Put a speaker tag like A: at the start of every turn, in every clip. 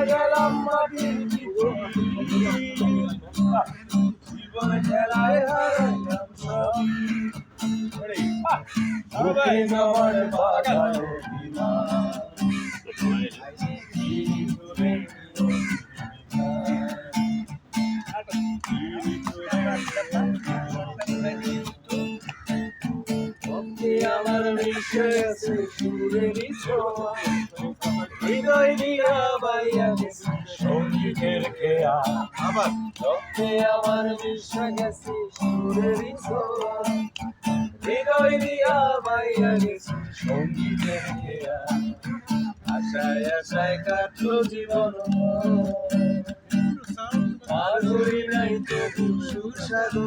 A: গেলাম মাটির জীবনে খেলায় হারাইলাম সবই আমার বাধায় আমার বিষয় আছে সুরেরই ছোঁয়া হৃদয় দিয়া বাইয়া গেছে সঙ্গীতের খেয়া আবার রক্তে আমার বিষয় গেছে সুরেরই ছোঁয়া হৃদয় দিয়া বাইয়া গেছে সঙ্গীতের খেয়া আশায় আশায় কাটলো জীবন মাধুরী নাই তবু সুস্বাদু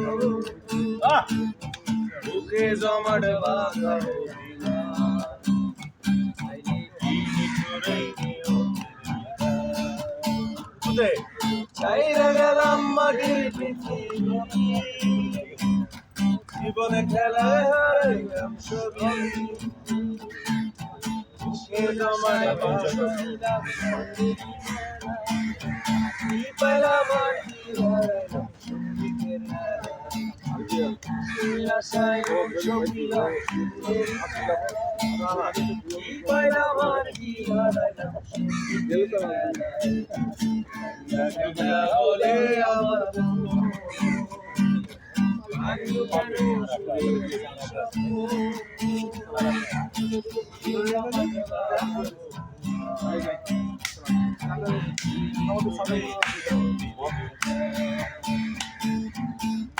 A: বুকে জমাট বাঁধা চাইরা গেলাম মাটির পৃথিবী জীবনে খেলায় হারাইলাম সবই বুকে জমাট বাঁধা পাইলাম আর কি হারাইলাম সঙ্গীতের আশায় সঙ্গীলাম পাইলাম আর কি হারাইলাম বলে আমার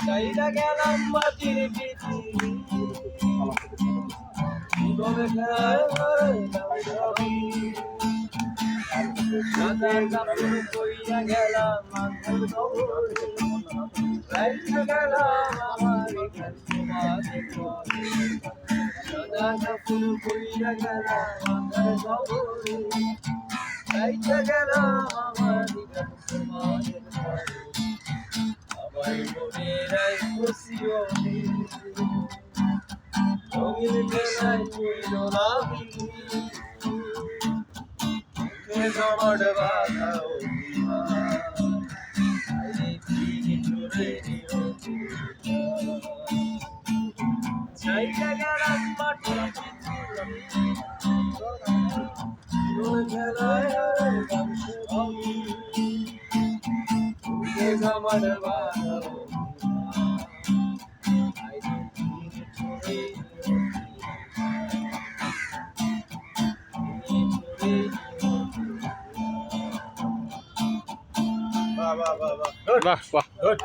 A: চাইরা গেলাম মাটির পৃথিবী জীবনে খেলায় হারাইলাম সবই সাদার কাপড় কইরা গেলাম মাথার খবরে রাইখা গেলাম আমার তোমাদের ঘরে সাদার কাপড় কইরা গেলাম মাথার খবরে রাইখা গেলাম আমার তোমাদের ঘরে আমার মনে রাই খুশিও রঙিন খেলায় কইল না জমাট বাঁধা চাইরা গেলাম মাটির খেলায় হারাইলাম সবই বুকে জমাট বাঁধা বাহ বাহ বাহ বাহ